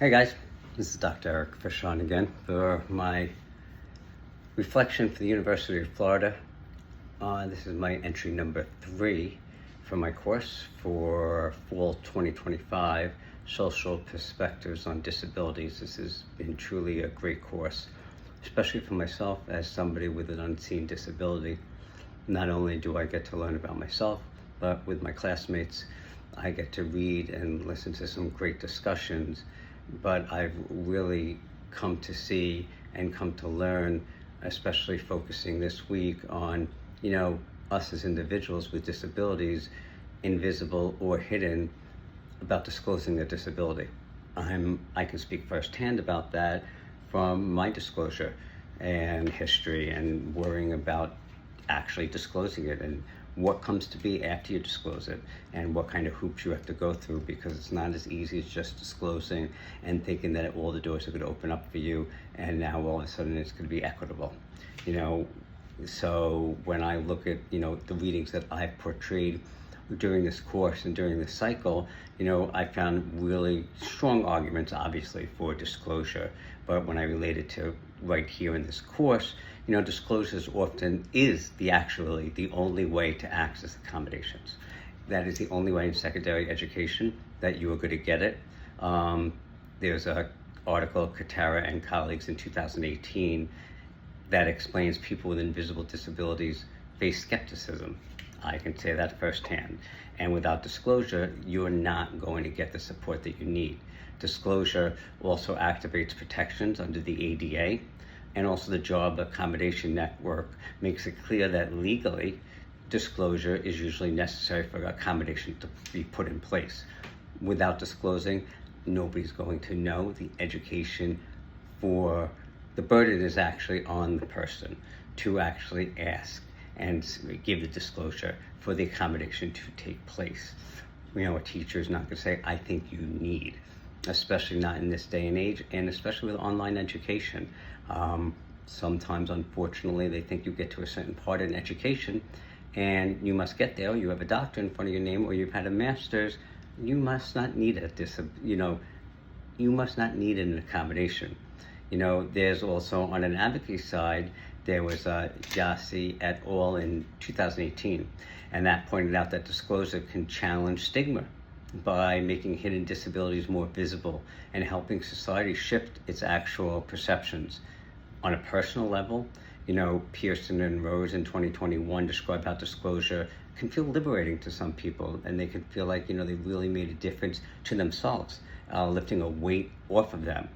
Hey guys, this is Dr. Eric Fishon again for my reflection for the University of Florida. This is my entry number 3 for my course for fall 2025, Social Perspectives on Disabilities. This has been truly a great course, especially for myself as somebody with an unseen disability. Not only do I get to learn about myself, but with my classmates, I get to read and listen to some great discussions. But I've really come to see and come to learn, especially focusing this week on, us as individuals with disabilities, invisible or hidden, about disclosing their disability. I can speak firsthand about that from my disclosure and history and worrying about actually disclosing it and what comes to be after you disclose it and what kind of hoops you have to go through, because it's not as easy as just disclosing and thinking that all the doors are going to open up for you and now all of a sudden it's going to be equitable. So when I look at the readings that I've portrayed during this course and during this cycle, I found really strong arguments obviously for disclosure, but when I relate it to right here in this course, disclosures often is actually the only way to access accommodations. That is the only way in secondary education that you are going to get it. There's an article, Katara and colleagues in 2018, that explains people with invisible disabilities face skepticism. I can say that firsthand. And without disclosure, you're not going to get the support that you need. Disclosure also activates protections under the ADA, and also the Job Accommodation Network makes it clear that legally, disclosure is usually necessary for accommodation to be put in place. Without disclosing, nobody's going to know. The education for the burden is actually on the person to actually ask and give the disclosure for the accommodation to take place. A teacher is not going to say, I think you need, especially not in this day and age, and especially with online education. Sometimes, unfortunately, they think you get to a certain part in education and you must get there. You have a doctor in front of your name or you've had a master's. You must not need you must not need an accommodation. There's also on an advocacy side, there was Yasi et al. In 2018, and that pointed out that disclosure can challenge stigma by making hidden disabilities more visible and helping society shift its actual perceptions. On a personal level, Pearson and Rose in 2021 describe how disclosure can feel liberating to some people, and they can feel like, they really made a difference to themselves, lifting a weight off of them.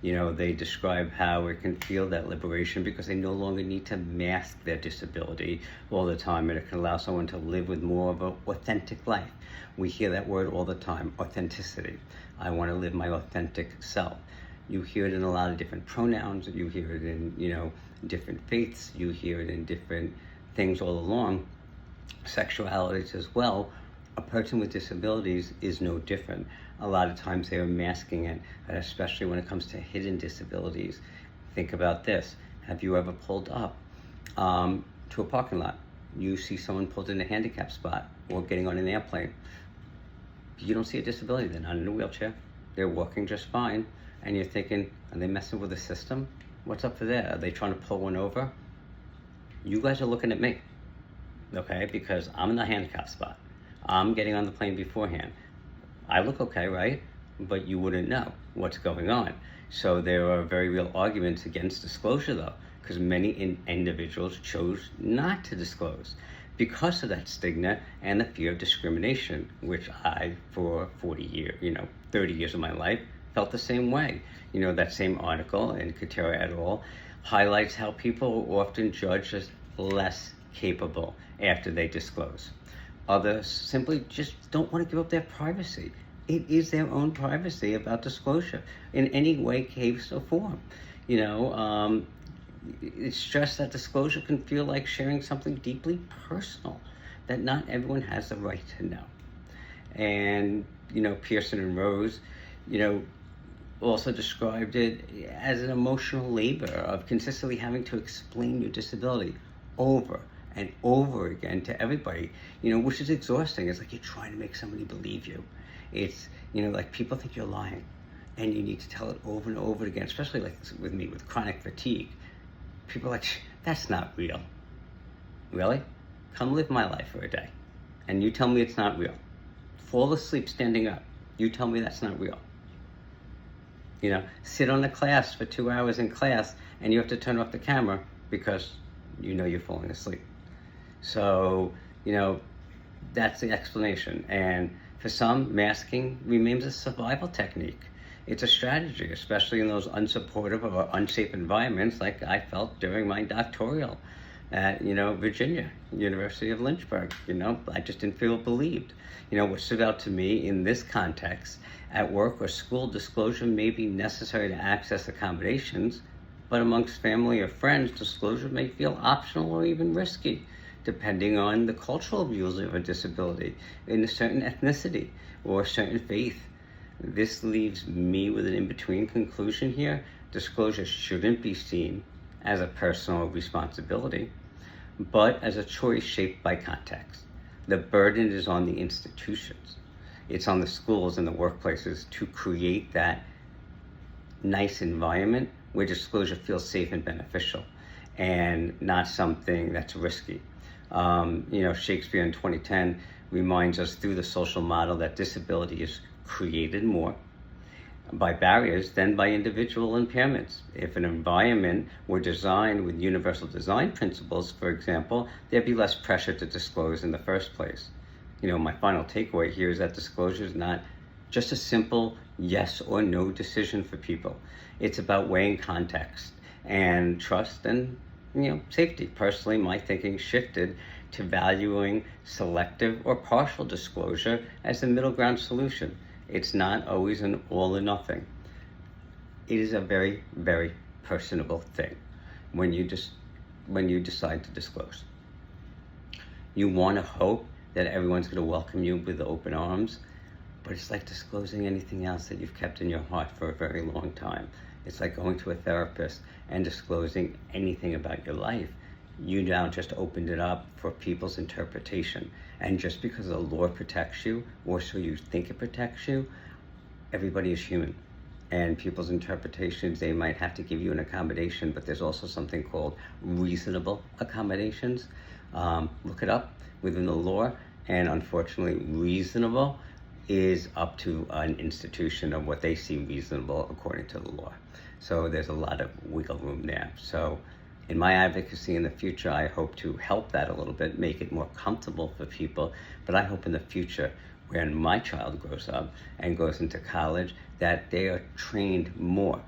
They describe how it can feel that liberation because they no longer need to mask their disability all the time, and it can allow someone to live with more of an authentic life. We hear that word all the time, authenticity. I want to live my authentic self. You hear it in a lot of different pronouns. You hear it in, different faiths. You hear it in different things all along. Sexualities as well. A person with disabilities is no different. A lot of times they are masking it, especially when it comes to hidden disabilities. Think about this. Have you ever pulled up to a parking lot? You see someone pulled in a handicap spot or getting on an airplane. You don't see a disability. They're not in a wheelchair. They're walking just fine. And you're thinking, are they messing with the system? What's up for that? Are they trying to pull one over? You guys are looking at me, okay? Because I'm in the handicap spot. I'm getting on the plane beforehand. I look okay, right? But you wouldn't know what's going on. So there are very real arguments against disclosure, though, because many individuals chose not to disclose because of that stigma and the fear of discrimination, which I, for 40 years, 30 years of my life, felt the same way. That same article in Katara et al. Highlights how people are often judged as less capable after they disclose. Others simply just don't want to give up their privacy. It is their own privacy about disclosure in any way, case, or form. It's just that disclosure can feel like sharing something deeply personal that not everyone has the right to know. And, Pearson and Rose, also described it as an emotional labor of consistently having to explain your disability over and over again to everybody, which is exhausting. It's like you're trying to make somebody believe you. It's, like people think you're lying. And you need to tell it over and over again, especially like with me, with chronic fatigue. People are like, that's not real. Really? Come live my life for a day. And you tell me it's not real. Fall asleep standing up. You tell me that's not real. You know, sit on the class for 2 hours in class and you have to turn off the camera because you know you're falling asleep. So, you know, that's the explanation. And for some, masking remains a survival technique. It's a strategy, especially in those unsupportive or unsafe environments like I felt during my doctoral at, Virginia, University of Lynchburg. I just didn't feel believed. What stood out to me in this context, at work or school, disclosure may be necessary to access accommodations, but amongst family or friends, disclosure may feel optional or even risky, depending on the cultural views of a disability in a certain ethnicity or a certain faith. This leaves me with an in-between conclusion here. Disclosure shouldn't be seen as a personal responsibility, but as a choice shaped by context. The burden is on the institutions. It's on the schools and the workplaces to create that nice environment where disclosure feels safe and beneficial and not something that's risky. Shakespeare in 2010 reminds us through the social model that disability is created more by barriers than by individual impairments. If an environment were designed with universal design principles, for example, there'd be less pressure to disclose in the first place. My final takeaway here is that disclosure is not just a simple yes or no decision for people. It's about weighing context and trust and safety. Personally, my thinking shifted to valuing selective or partial disclosure as the middle ground solution. It's not always an all or nothing. It is a very, very personable thing when you decide to disclose. You want to hope that everyone's going to welcome you with open arms, but it's like disclosing anything else that you've kept in your heart for a very long time. It's like going to a therapist and disclosing anything about your life. You now just opened it up for people's interpretation. And just because the law protects you, or so you think it protects you, everybody is human. And people's interpretations, they might have to give you an accommodation, but there's also something called reasonable accommodations. Look it up within the law, and unfortunately, reasonable is up to an institution of what they see reasonable according to the law. So there's a lot of wiggle room there. So in my advocacy in the future, I hope to help that a little bit, make it more comfortable for people. But I hope in the future, when my child grows up and goes into college, that they are trained more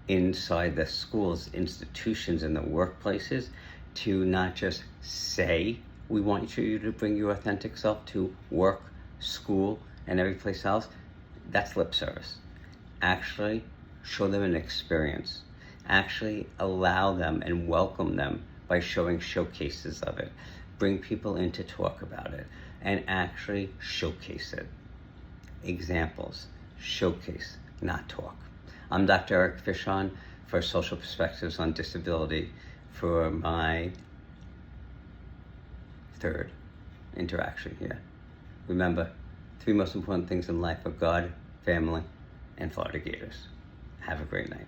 inside the schools, institutions, and the workplaces to not just say, we want you to bring your authentic self to work, school, and every place else. That's lip service. Actually show them an experience. Actually allow them and welcome them by showing showcases of it. Bring people in to talk about it and actually showcase it. Examples, showcase, not talk. I'm Dr. Eric Fishon for Social Perspectives on Disability for my third interaction here. Remember, 3 most important things in life are God, family, and Florida Gators. Have a great night.